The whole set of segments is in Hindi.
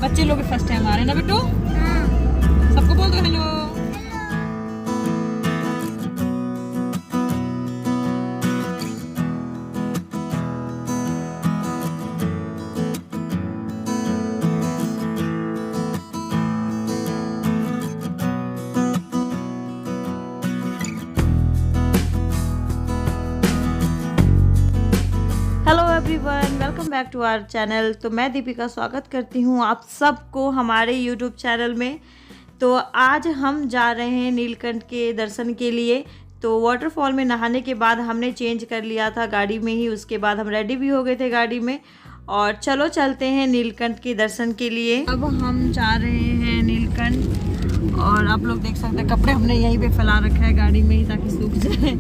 बच्चे लोग फर्स्ट टाइम आ रहे हैं ना बेटू? सबको बोल दो hello. Hello everyone, welcome back to our channel. तो मैं दीपिका स्वागत करती हूँ आप सबको हमारे यूट्यूब चैनल में। तो आज हम जा रहे हैं नीलकंठ के दर्शन के लिए। तो वाटरफॉल में नहाने के बाद हमने चेंज कर लिया था गाड़ी में ही, उसके बाद हम रेडी भी हो गए थे गाड़ी में। और चलो चलते हैं नीलकंठ के दर्शन के लिए। अब हम जा रहे हैं नीलकंठ और आप लोग देख सकते हैं कपड़े हमने यहीं पे फैला रखा है गाड़ी में ही ताकि सूख जाए।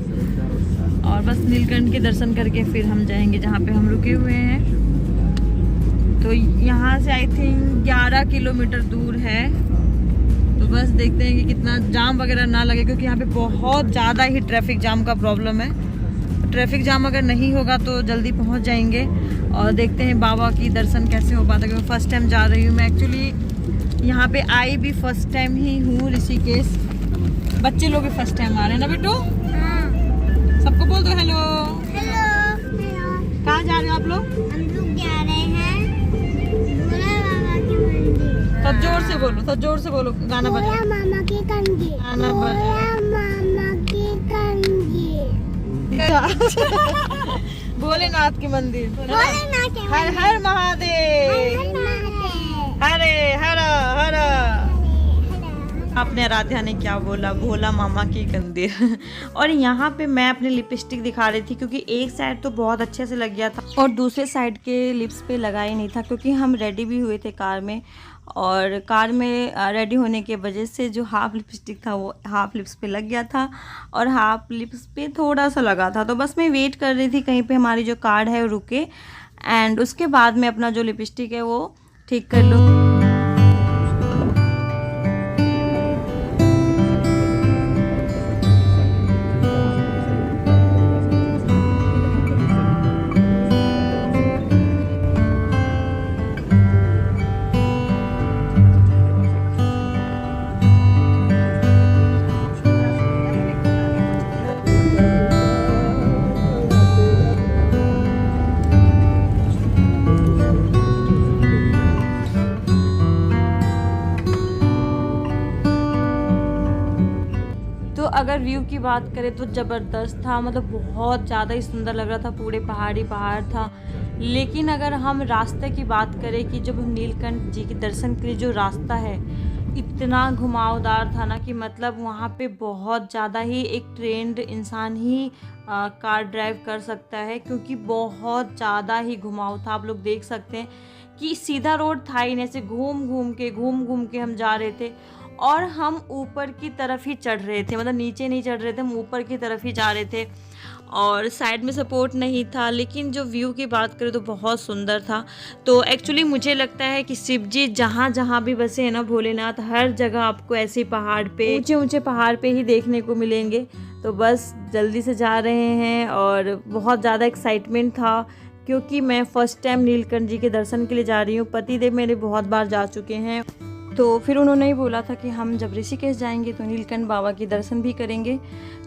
और बस नीलकंठ के दर्शन करके फिर हम जाएंगे जहाँ पे हम रुके हुए हैं। तो यहाँ से आई थिंक 11 किलोमीटर दूर है। तो बस देखते हैं कि कितना जाम वगैरह ना लगे, क्योंकि यहाँ पे बहुत ज़्यादा ही ट्रैफिक जाम का प्रॉब्लम है। तो ट्रैफिक जाम अगर नहीं होगा तो जल्दी पहुँच जाएंगे। और देखते हैं बाबा की दर्शन कैसे हो पाता है, क्योंकि फर्स्ट टाइम जा रही हूँ मैं। एक्चुअली यहाँ पे आई भी फर्स्ट टाइम ही हूँ ऋषिकेश। बच्चे लोग भी फर्स्ट टाइम आ रहे हैं ना बेटू? सबको बोल दो हेलो। कहाँ जा रहे हो आप लोग? हम लोग जा रहे हैं भोला बाबा के मंदिर। सब जोर से बोलो, सब जोर से बोलो, गाना बजा। भोला मामा की कंगी, गाना बजा। भोला मामा की कंगी, भोलेनाथ के मंदिर। भोलेनाथ के हर हर महादेव, हरे हर हर। आपने आराध्या ने क्या बोला? भोला मामा की मंदिर। और यहाँ पे मैं अपनी लिपस्टिक दिखा रही थी, क्योंकि एक साइड तो बहुत अच्छे से लग गया था और दूसरे साइड के लिप्स पे लगा ही नहीं था, क्योंकि हम रेडी भी हुए थे कार में। और कार में रेडी होने के वजह से जो हाफ लिपस्टिक था वो हाफ लिप्स पे लग गया था और हाफ लिप्स पे थोड़ा सा लगा था। तो बस मैं वेट कर रही थी कहीं पे हमारी जो कार है वो रुके, एंड उसके बाद मैं अपना जो लिपस्टिक है वो ठीक कर लूँ। अगर व्यू की बात करें तो ज़बरदस्त था, मतलब बहुत ज़्यादा ही सुंदर लग रहा था, पूरे पहाड़ी पहाड़ था। लेकिन अगर हम रास्ते की बात करें कि जब हम नीलकंठ जी के दर्शन के लिए जो रास्ता है इतना घुमावदार था ना, कि मतलब वहाँ पे बहुत ज़्यादा ही एक ट्रेंड इंसान ही कार ड्राइव कर सकता है, क्योंकि बहुत ज़्यादा ही घुमाव था। आप लोग देख सकते हैं कि सीधा रोड था ही नहीं, ऐसे घूम घूम के हम जा रहे थे। और हम ऊपर की तरफ ही चढ़ रहे थे, मतलब नीचे नहीं चढ़ रहे थे, हम ऊपर की तरफ ही जा रहे थे और साइड में सपोर्ट नहीं था। लेकिन जो व्यू की बात करें तो बहुत सुंदर था। तो एक्चुअली मुझे लगता है कि शिव जी जहाँ जहाँ भी बसे हैं ना, भोलेनाथ, हर जगह आपको ऐसे पहाड़ पे, ऊंचे ऊंचे पहाड़ पे ही देखने को मिलेंगे। तो बस जल्दी से जा रहे हैं और बहुत ज़्यादा एक्साइटमेंट था, क्योंकि मैं फ़र्स्ट टाइम नीलकंठ जी के दर्शन के लिए जा रही हूँ। पतिदेव मेरे बहुत बार जा चुके हैं। तो फिर उन्होंने ही बोला था कि हम जब ऋषिकेश जाएंगे तो नीलकंठ बाबा की दर्शन भी करेंगे।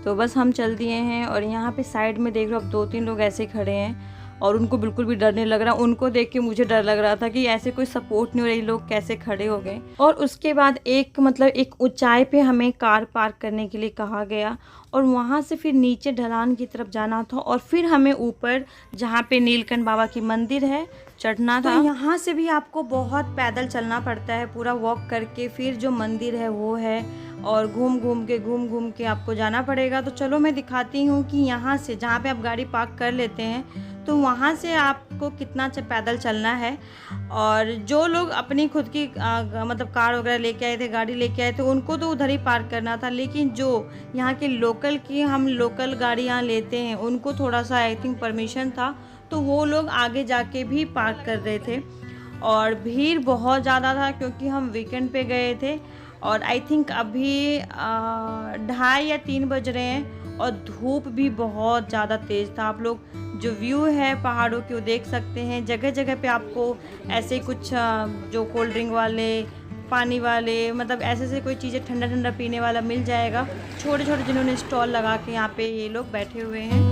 तो बस हम चल दिए हैं। और यहाँ पे साइड में देख लो, अब 2-3 लोग ऐसे खड़े हैं और उनको बिल्कुल भी डर नहीं लग रहा। उनको देख के मुझे डर लग रहा था कि ऐसे कोई सपोर्ट नहीं हो रही, लोग कैसे खड़े हो गए। और उसके बाद एक ऊंचाई पे हमें कार पार्क करने के लिए कहा गया और वहाँ से फिर नीचे ढलान की तरफ जाना था और फिर हमें ऊपर जहाँ पे नीलकंठ बाबा की मंदिर है चढ़ना था। तो यहाँ से भी आपको बहुत पैदल चलना पड़ता है, पूरा वॉक करके फिर जो मंदिर है वो है, और घूम घूम के आपको जाना पड़ेगा। तो चलो मैं दिखाती हूँ कि यहाँ से जहाँ पे आप गाड़ी पार्क कर लेते हैं तो वहाँ से आपको कितना पैदल चलना है। और जो लोग अपनी खुद की मतलब कार वगैरह लेके आए थे, गाड़ी लेके आए थे, उनको तो उधर ही पार्क करना था। लेकिन जो यहाँ के हम लोकल गाड़ियाँ लेते हैं उनको थोड़ा सा आई थिंक परमिशन था, तो वो लोग आगे जाके भी पार्क कर रहे थे। और भीड़ बहुत ज़्यादा था क्योंकि हम वीकेंड पे गए थे और आई थिंक अभी 2:30 या 3 बज रहे हैं और धूप भी बहुत ज़्यादा तेज़ था। आप लोग जो व्यू है पहाड़ों के वो देख सकते हैं। जगह जगह पे आपको ऐसे कुछ जो कोल्ड ड्रिंक वाले, पानी वाले, मतलब ऐसे ऐसे कोई चीज़ें ठंडा ठंडा पीने वाला मिल जाएगा। छोटे छोटे जिन्होंने स्टॉल लगा के यहाँ पे ये लोग बैठे हुए हैं।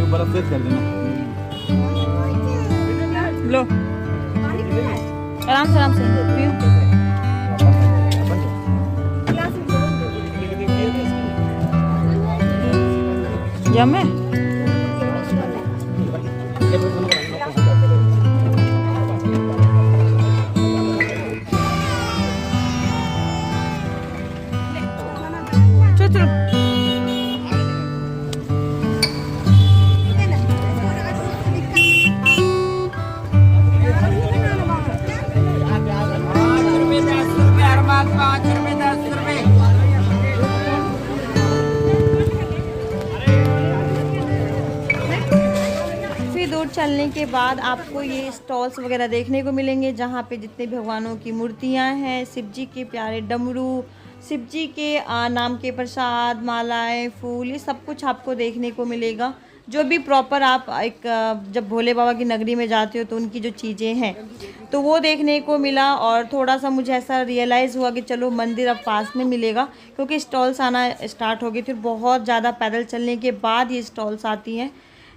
बर्फ कर देना। लो आराम से पियो। जमे चलने के बाद आपको ये स्टॉल्स वगैरह देखने को मिलेंगे जहाँ पे जितने भगवानों की मूर्तियाँ हैं, शिव जी के प्यारे डमरू, शिव जी के नाम के प्रसाद, मालाएं, फूल, ये सब कुछ आपको देखने को मिलेगा। जो भी प्रॉपर आप एक जब भोले बाबा की नगरी में जाते हो तो उनकी जो चीज़ें हैं तो वो देखने को मिला। और थोड़ा सा मुझे ऐसा रियलाइज़ हुआ कि चलो मंदिर अब पास में मिलेगा, क्योंकि स्टॉल्स आना स्टार्ट हो गई। फिर बहुत ज़्यादा पैदल चलने के बाद ये स्टॉल्स आती हैं,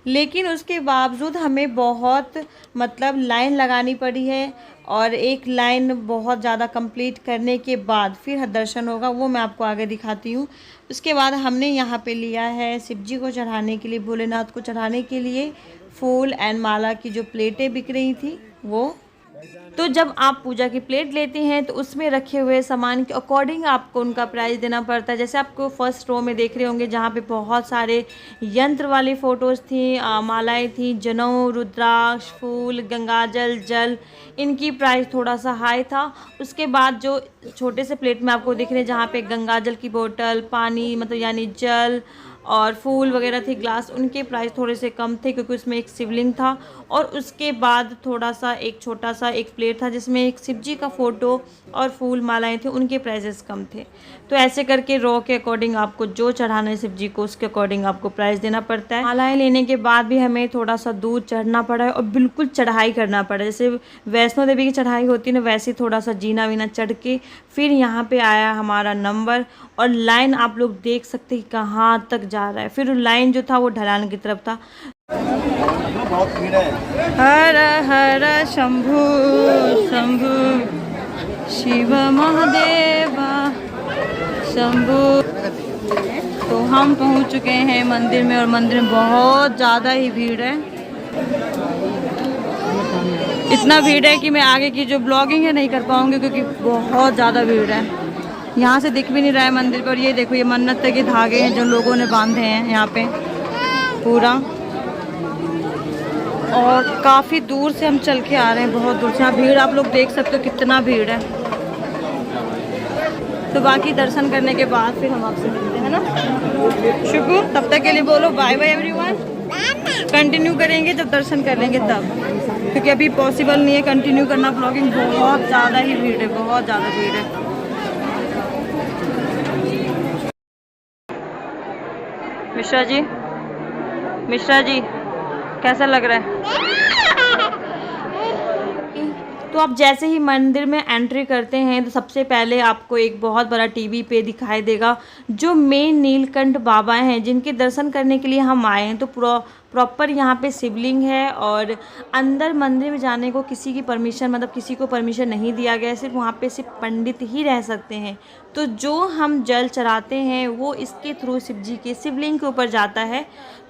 लेकिन उसके बावजूद हमें बहुत मतलब लाइन लगानी पड़ी है। और एक लाइन बहुत ज़्यादा कंप्लीट करने के बाद फिर दर्शन होगा, वो मैं आपको आगे दिखाती हूँ। उसके बाद हमने यहाँ पे लिया है शिव जी को चढ़ाने के लिए, भोलेनाथ को चढ़ाने के लिए फूल एंड माला की जो प्लेटें बिक रही थी वो। तो जब आप पूजा की प्लेट लेते हैं तो उसमें रखे हुए सामान के अकॉर्डिंग आपको उनका प्राइस देना पड़ता है। जैसे आपको फर्स्ट रो में देख रहे होंगे जहाँ पे बहुत सारे यंत्र वाली फ़ोटोज़ थी, मालाएं थी, जनेऊ, रुद्राक्ष, फूल, गंगाजल, जल, इनकी प्राइस थोड़ा सा हाई था। उसके बाद जो छोटे से प्लेट में आपको दिख रहे हैं जहाँ पे गंगाजल की बोतल, पानी मतलब यानी जल और फूल वगैरह थे, ग्लास, उनके प्राइस थोड़े से कम थे क्योंकि उसमें एक शिवलिंग था। और उसके बाद थोड़ा सा एक छोटा सा एक प्लेट था जिसमें एक शिव जी का फ़ोटो और फूल मालाएं थे, उनके प्राइसेस कम थे। तो ऐसे करके रो के अकॉर्डिंग आपको जो चढ़ाना है शिव जी को उसके अकॉर्डिंग आपको प्राइस देना पड़ता है। मालाएं लेने के बाद भी हमें थोड़ा सा दूर चढ़ना पड़ा है और बिल्कुल चढ़ाई करना पड़ा, जैसे वैष्णो देवी की चढ़ाई होती है ना, वैसे थोड़ा सा जीना वीना चढ़ के फिर यहाँ पे आया हमारा नंबर। और लाइन आप लोग देख सकते हैं कहाँ तक जा रहा है। फिर लाइन जो था वो ढलान की तरफ था। हर हर शंभु शंभु शिव महादेवा शंभु। तो हम पहुंच चुके हैं मंदिर में और मंदिर में बहुत ज़्यादा ही भीड़ है। इतना भीड़ है कि मैं आगे की जो ब्लॉगिंग है नहीं कर पाऊंगी क्योंकि बहुत ज़्यादा भीड़ है। यहाँ से दिख भी नहीं रहा है मंदिर पर। ये देखो, ये मन्नत के धागे हैं जो लोगों ने बांधे हैं यहाँ पे पूरा। और काफ़ी दूर से हम चल के आ रहे हैं, बहुत दूर से। यहाँ भीड़ आप लोग देख सकते हो कितना भीड़ है। तो बाकी दर्शन करने के बाद फिर हम आपसे मिलते हैं ना। शुक्र, तब तक के लिए बोलो बाय बाय एवरीवन। कंटिन्यू करेंगे जब दर्शन कर लेंगे तब, क्योंकि अभी पॉसिबल नहीं है कंटिन्यू करना ब्लॉगिंग। बहुत ज़्यादा ही भीड़ है, बहुत ज़्यादा भीड़ है। मिश्रा जी कैसा लग रहा है? तो आप जैसे ही मंदिर में एंट्री करते हैं तो सबसे पहले आपको एक बहुत बड़ा टीवी पे दिखाई देगा जो मेन नीलकंठ बाबा हैं, जिनके दर्शन करने के लिए हम आए हैं। तो प्रॉपर यहाँ पे शिवलिंग है और अंदर मंदिर में जाने को किसी की परमिशन मतलब किसी को परमिशन नहीं दिया गया है। सिर्फ वहाँ पे सिर्फ पंडित ही रह सकते हैं। तो जो हम जल चढ़ाते हैं वो इसके थ्रू शिव जी के शिवलिंग के ऊपर जाता है।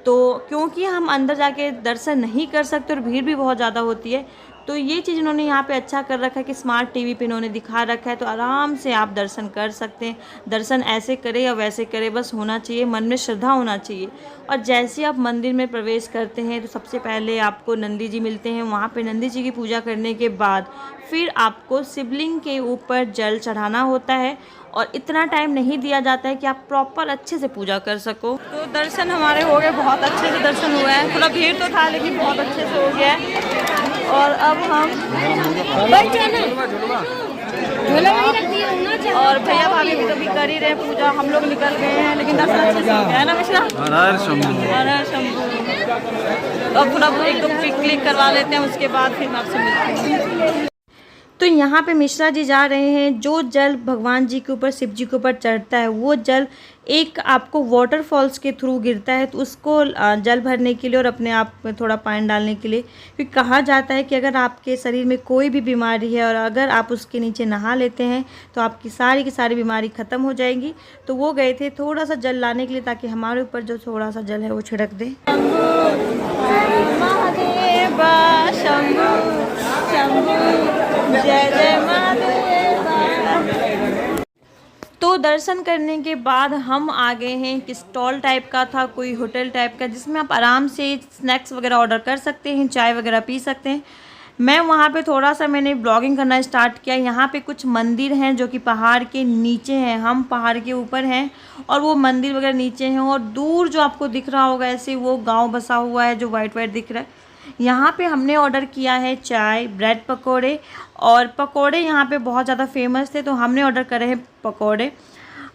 तो क्योंकि हम अंदर जाके दर्शन नहीं कर सकते और भीड़ भी बहुत ज़्यादा होती है, तो ये चीज़ इन्होंने यहाँ पे अच्छा कर रखा है कि स्मार्ट टीवी पे इन्होंने दिखा रखा है, तो आराम से आप दर्शन कर सकते हैं। दर्शन ऐसे करे या वैसे करे, बस होना चाहिए, मन में श्रद्धा होना चाहिए। और जैसे आप मंदिर में प्रवेश करते हैं तो सबसे पहले आपको नंदी जी मिलते हैं। वहाँ पे नंदी जी की पूजा करने के बाद फिर आपको शिवलिंग के ऊपर जल चढ़ाना होता है, और इतना टाइम नहीं दिया जाता है कि आप प्रॉपर अच्छे से पूजा कर सको। तो दर्शन हमारे हो गए, बहुत अच्छे से दर्शन हुआ है। थोड़ा भीड़ तो था लेकिन बहुत अच्छे से हो गया है। और अब हम और भैया भाभी भी कभी कर ही रहे पूजा, हम लोग निकल गए हैं लेकिन दर्शन अच्छे से हो गया है ना मिश्रा? हर हर शंभू। अब थोड़ा एक दो पिक क्लिक करवा लेते हैं, उसके बाद फिर मैं आपसे मिलती हूँ। तो यहाँ पे मिश्रा जी जा रहे हैं। जो जल भगवान जी के ऊपर, शिव जी के ऊपर चढ़ता है, वो जल एक आपको वाटरफॉल्स के थ्रू गिरता है, तो उसको जल भरने के लिए और अपने आप में थोड़ा पानी डालने के लिए। क्योंकि कहा जाता है कि अगर आपके शरीर में कोई भी बीमारी है और अगर आप उसके नीचे नहा लेते हैं तो आपकी सारी की सारी बीमारी ख़त्म हो जाएगी। तो वो गए थे थोड़ा सा जल लाने के लिए, ताकि हमारे ऊपर जो थोड़ा सा जल है वो छिड़क दे। जय जय महादेव। तो दर्शन करने के बाद हम आ गए हैं। एक स्टॉल टाइप का था, कोई होटल टाइप का, जिसमें आप आराम से स्नैक्स वगैरह ऑर्डर कर सकते हैं, चाय वगैरह पी सकते हैं। मैं वहाँ पे थोड़ा सा मैंने ब्लॉगिंग करना स्टार्ट किया। यहाँ पे कुछ मंदिर हैं जो कि पहाड़ के नीचे हैं, हम पहाड़ के ऊपर हैं और वो मंदिर वगैरह नीचे हैं। और दूर जो आपको दिख रहा होगा ऐसे, वो गाँव बसा हुआ है जो वाइट वाइट दिख रहा है। यहाँ पे हमने ऑर्डर किया है चाय, ब्रेड पकोड़े, और पकोड़े यहाँ पे बहुत ज़्यादा फेमस थे तो हमने ऑर्डर करे हैं पकोड़े।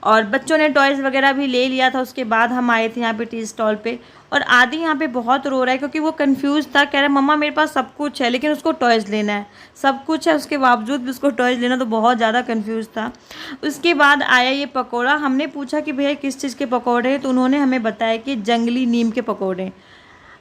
और बच्चों ने टॉयज़ वगैरह भी ले लिया था। उसके बाद हम आए थे यहाँ पे टी स्टॉल पे, और आदि यहाँ पे बहुत रो रहा है क्योंकि वो कंफ्यूज था। कह रहा है मम्मा मेरे पास सब कुछ है लेकिन उसको टॉयज़ लेना है, सब कुछ है उसके बावजूद भी उसको टॉयज़ लेना, तो बहुत ज़्यादा कंफ्यूज था। उसके बाद आया ये पकौड़ा। हमने पूछा कि भैया किस चीज़ के पकौड़े हैं, तो उन्होंने हमें बताया कि जंगली नीम के पकौड़े।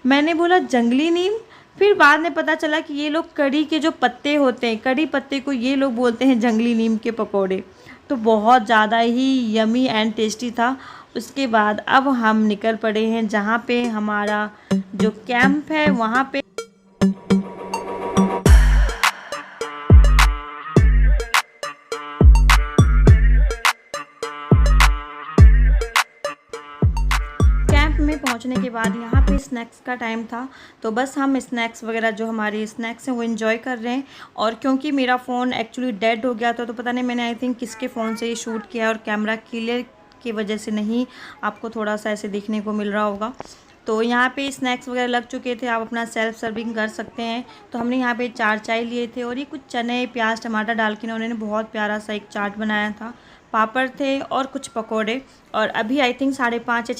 मैंने बोला जंगली नीम, फिर बाद में पता चला कि ये लोग कड़ी के जो पत्ते होते हैं, कड़ी पत्ते को ये लोग बोलते हैं जंगली नीम के पकौड़े। तो बहुत ज़्यादा ही यमी एंड टेस्टी था। उसके बाद अब हम निकल पड़े हैं जहाँ पे हमारा जो कैंप है वहाँ पे। में पहुंचने के बाद यहाँ पे स्नैक्स का टाइम था, तो बस हम स्नैक्स वगैरह जो हमारे स्नैक्स हैं वो एंजॉय कर रहे हैं। और क्योंकि मेरा फ़ोन एक्चुअली डेड हो गया था, तो पता नहीं मैंने आई थिंक किसके फ़ोन से ये शूट किया और कैमरा क्लियर की वजह से नहीं आपको थोड़ा सा ऐसे देखने को मिल रहा होगा। तो यहाँ पे स्नैक्स वगैरह लग चुके थे, आप अपना सेल्फ सर्विंग कर सकते हैं। तो हमने यहाँ पे 4 चाय लिए थे और ये कुछ चने, प्याज, टमाटर डाल के उन्होंने बहुत प्यारा सा एक चाट बनाया था। पापड़ थे और कुछ पकोड़े। और अभी आई थिंक 5:30 या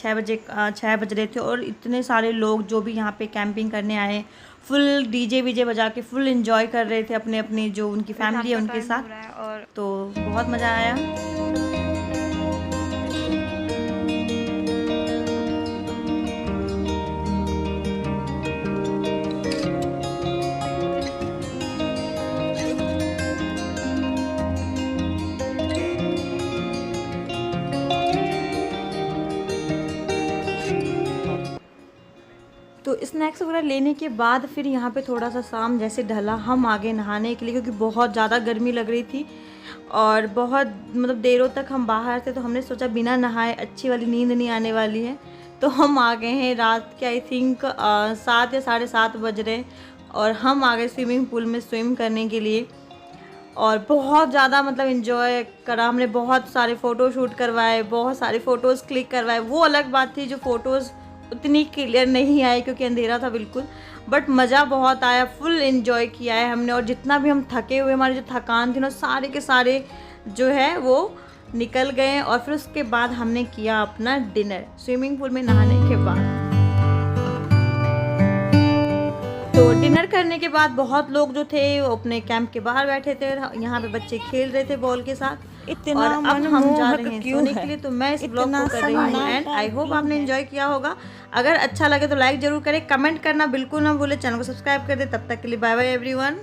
6 बज रहे थे, और इतने सारे लोग जो भी यहाँ पे कैंपिंग करने आए, फुल डीजे वीजे बजा के फुल एंजॉय कर रहे थे अपने अपने जो उनकी फैमिली है उनके साथ। और तो बहुत मज़ा आया। तो स्नैक्स वगैरह लेने के बाद फिर यहाँ पे थोड़ा सा शाम जैसे ढला, हम आगे नहाने के लिए, क्योंकि बहुत ज़्यादा गर्मी लग रही थी और बहुत मतलब देरों तक हम बाहर थे। तो हमने सोचा बिना नहाए अच्छी वाली नींद नहीं आने वाली है, तो हम आ गए हैं रात के आई थिंक 7 या 7:30 बज रहे, और हम आ गए स्विमिंग पूल में स्विम करने के लिए। और बहुत ज़्यादा मतलब इन्जॉय करा हमने, बहुत सारे फ़ोटो शूट करवाए, बहुत सारे फ़ोटोज़ क्लिक करवाए। वो अलग बात थी जो फ़ोटोज़ उतनी क्लियर नहीं आए क्योंकि अंधेरा था बिल्कुल, बट मज़ा बहुत आया, फुल एंजॉय किया है हमने। और जितना भी हम थके हुए, हमारी जो थकान थी ना, सारे के सारे जो है वो निकल गए। और फिर उसके बाद हमने किया अपना डिनर स्विमिंग पूल में नहाने के बाद। तो डिनर करने के बाद बहुत लोग जो थे वो अपने कैंप के बाहर बैठे थे, यहाँ पे बच्चे खेल रहे थे बॉल के साथ। इतना और अब हम जा रहे हैं सोने के लिए। तो मैं इस ब्लॉग को कर रही हूँ एंड आई होप आपने एंजॉय किया होगा। अगर अच्छा लगे तो लाइक ज़रूर करें, कमेंट करना बिल्कुल ना भूले, चैनल को सब्सक्राइब कर दे। तब तक के लिए बाय बाय एवरीवन।